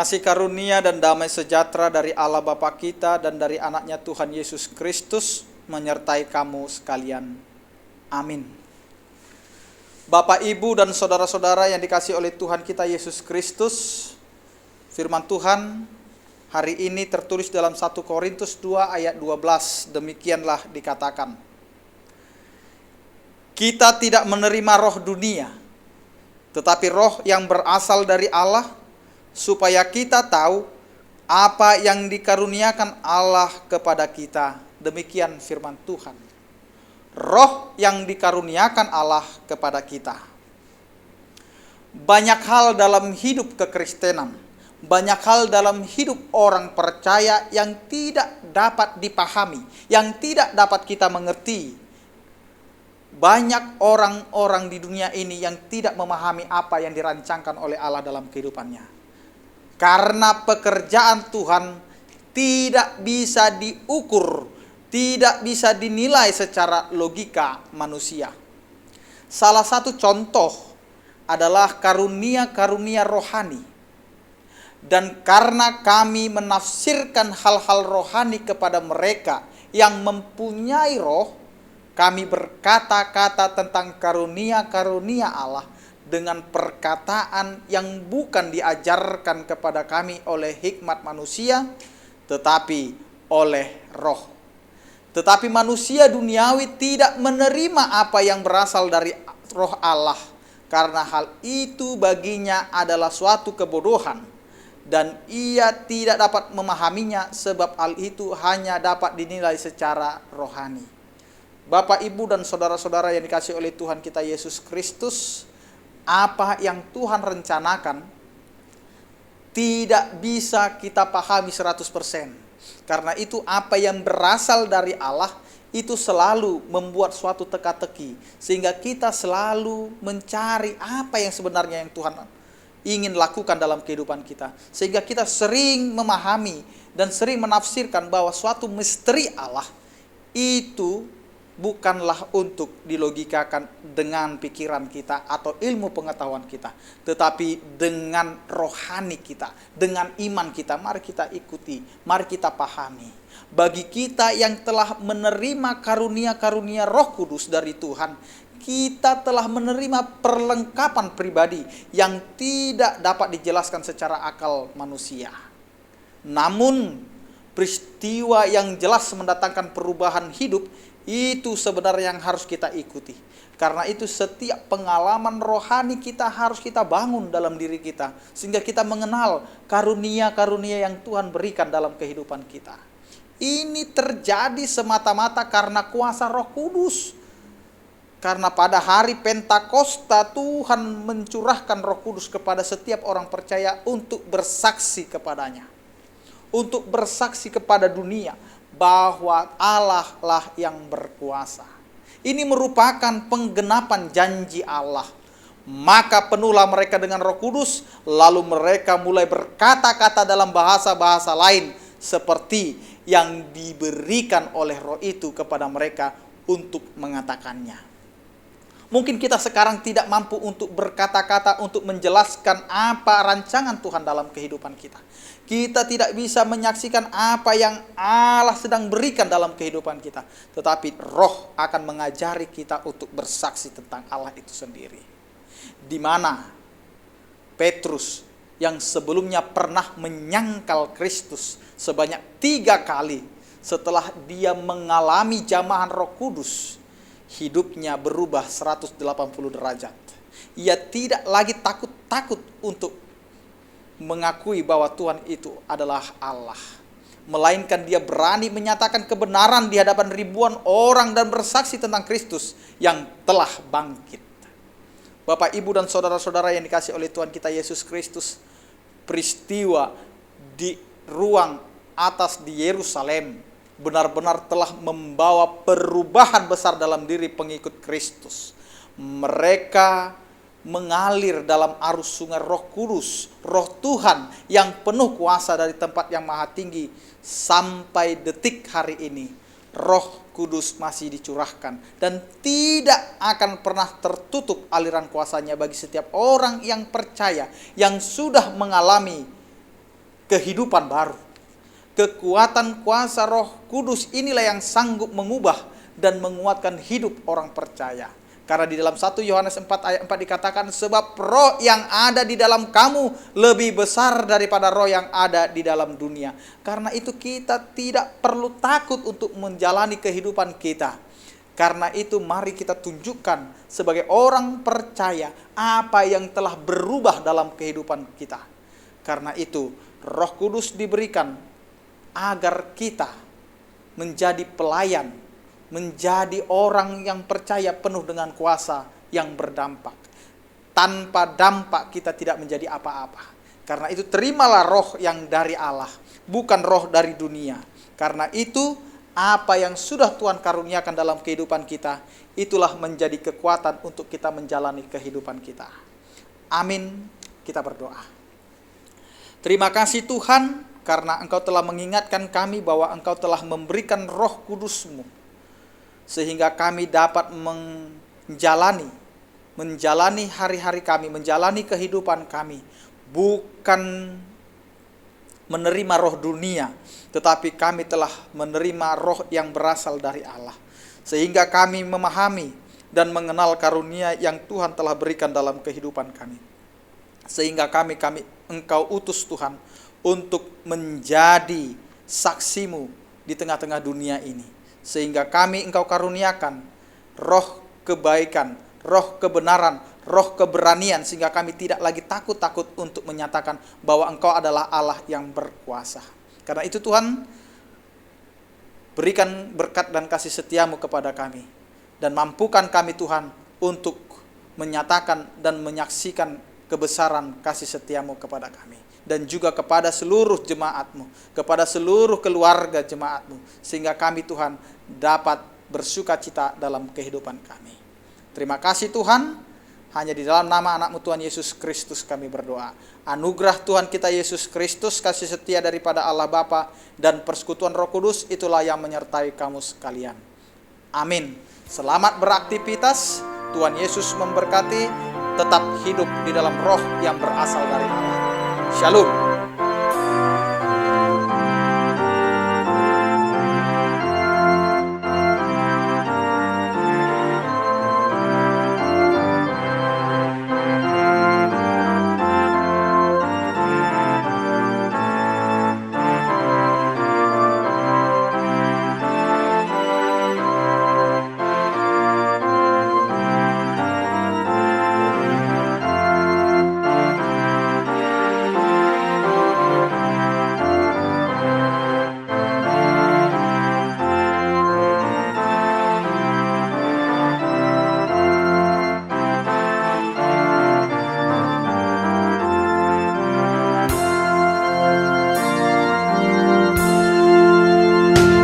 Kasih karunia dan damai sejahtera dari Allah Bapa kita dan dari anaknya Tuhan Yesus Kristus menyertai kamu sekalian. Amin. Bapak, Ibu, dan saudara-saudara yang dikasihi oleh Tuhan kita Yesus Kristus, firman Tuhan hari ini tertulis dalam 1 Korintus 2 ayat 12. Demikianlah dikatakan, kita tidak menerima roh dunia, tetapi roh yang berasal dari Allah, supaya kita tahu apa yang dikaruniakan Allah kepada kita. Demikian firman Tuhan. Roh yang dikaruniakan Allah kepada kita. Banyak hal dalam hidup kekristenan, banyak hal dalam hidup orang percaya yang tidak dapat dipahami, yang tidak dapat kita mengerti. Banyak orang-orang di dunia ini yang tidak memahami apa yang dirancangkan oleh Allah dalam kehidupannya. Karena pekerjaan Tuhan tidak bisa diukur, tidak bisa dinilai secara logika manusia. Salah satu contoh adalah karunia-karunia rohani. Dan karena kami menafsirkan hal-hal rohani kepada mereka yang mempunyai roh, kami berkata-kata tentang karunia-karunia Allah dengan perkataan yang bukan diajarkan kepada kami oleh hikmat manusia, tetapi oleh roh. Tetapi manusia duniawi tidak menerima apa yang berasal dari roh Allah, karena hal itu baginya adalah suatu kebodohan, dan ia tidak dapat memahaminya, sebab hal itu hanya dapat dinilai secara rohani. Bapak, Ibu, dan saudara-saudara yang dikasihi oleh Tuhan kita Yesus Kristus, apa yang Tuhan rencanakan tidak bisa kita pahami 100%. Karena itu apa yang berasal dari Allah itu selalu membuat suatu teka-teki, sehingga kita selalu mencari apa yang sebenarnya yang Tuhan ingin lakukan dalam kehidupan kita. Sehingga kita sering memahami dan sering menafsirkan bahwa suatu misteri Allah itu bukanlah untuk dilogikakan dengan pikiran kita atau ilmu pengetahuan kita, tetapi dengan rohani kita, dengan iman kita. Mari kita ikuti, mari kita pahami. Bagi kita yang telah menerima karunia-karunia Roh Kudus dari Tuhan, kita telah menerima perlengkapan pribadi yang tidak dapat dijelaskan secara akal manusia. Namun peristiwa yang jelas mendatangkan perubahan hidup itu sebenarnya yang harus kita ikuti. Karena itu setiap pengalaman rohani kita harus kita bangun dalam diri kita, sehingga kita mengenal karunia-karunia yang Tuhan berikan dalam kehidupan kita. Ini terjadi semata-mata karena kuasa Roh Kudus. Karena pada hari Pentakosta Tuhan mencurahkan Roh Kudus kepada setiap orang percaya untuk bersaksi kepadanya, untuk bersaksi kepada dunia bahwa Allah lah yang berkuasa. Ini merupakan penggenapan janji Allah. Maka penuhlah mereka dengan Roh Kudus, lalu mereka mulai berkata-kata dalam bahasa-bahasa lain seperti yang diberikan oleh Roh itu kepada mereka untuk mengatakannya. Mungkin kita sekarang tidak mampu untuk berkata-kata untuk menjelaskan apa rancangan Tuhan dalam kehidupan kita. Kita tidak bisa menyaksikan apa yang Allah sedang berikan dalam kehidupan kita. Tetapi Roh akan mengajari kita untuk bersaksi tentang Allah itu sendiri. Di mana Petrus yang sebelumnya pernah menyangkal Kristus sebanyak 3 kali, setelah dia mengalami jamahan Roh Kudus, hidupnya berubah 180 derajat. Ia tidak lagi takut-takut untuk mengakui bahwa Tuhan itu adalah Allah, melainkan dia berani menyatakan kebenaran di hadapan ribuan orang dan bersaksi tentang Kristus yang telah bangkit. Bapak, Ibu, dan saudara-saudara yang dikasihi oleh Tuhan kita Yesus Kristus, peristiwa di ruang atas di Yerusalem benar-benar telah membawa perubahan besar dalam diri pengikut Kristus. Mereka mengalir dalam arus sungai Roh Kudus, Roh Tuhan yang penuh kuasa dari tempat yang maha tinggi. Sampai detik hari ini Roh Kudus masih dicurahkan dan tidak akan pernah tertutup aliran kuasanya bagi setiap orang yang percaya, yang sudah mengalami kehidupan baru. Kekuatan kuasa Roh Kudus inilah yang sanggup mengubah dan menguatkan hidup orang percaya. Karena di dalam 1 Yohanes 4 ayat 4 dikatakan, sebab roh yang ada di dalam kamu lebih besar daripada roh yang ada di dalam dunia. Karena itu kita tidak perlu takut untuk menjalani kehidupan kita. Karena itu mari kita tunjukkan sebagai orang percaya apa yang telah berubah dalam kehidupan kita. Karena itu Roh Kudus diberikan agar kita menjadi pelayan, menjadi orang yang percaya penuh dengan kuasa yang berdampak. Tanpa dampak kita tidak menjadi apa-apa. Karena itu terimalah roh yang dari Allah, bukan roh dari dunia. Karena itu apa yang sudah Tuhan karuniakan dalam kehidupan kita, itulah menjadi kekuatan untuk kita menjalani kehidupan kita. Amin. Kita berdoa. Terima kasih Tuhan, karena Engkau telah mengingatkan kami bahwa Engkau telah memberikan Roh Kudus-Mu, sehingga kami dapat menjalani hari-hari kami, menjalani kehidupan kami, bukan menerima roh dunia, tetapi kami telah menerima roh yang berasal dari Allah, sehingga kami memahami dan mengenal karunia yang Tuhan telah berikan dalam kehidupan kami, sehingga kami Engkau utus Tuhan untuk menjadi saksi-Mu di tengah-tengah dunia ini, sehingga kami Engkau karuniakan roh kebaikan, roh kebenaran, roh keberanian, sehingga kami tidak lagi takut-takut untuk menyatakan bahwa Engkau adalah Allah yang berkuasa. Karena itu Tuhan, berikan berkat dan kasih setia-Mu kepada kami, dan mampukan kami Tuhan untuk menyatakan dan menyaksikan kebesaran kasih setia-Mu kepada kami, dan juga kepada seluruh jemaat-Mu, kepada seluruh keluarga jemaat-Mu, sehingga kami Tuhan dapat bersuka cita dalam kehidupan kami. Terima kasih Tuhan, hanya di dalam nama anak-Mu Tuhan Yesus Kristus kami berdoa. Anugerah Tuhan kita Yesus Kristus, kasih setia daripada Allah Bapa, dan persekutuan Roh Kudus itulah yang menyertai kamu sekalian. Amin. Selamat beraktivitas, Tuhan Yesus memberkati, tetap hidup di dalam roh yang berasal dari Allah. Shalom.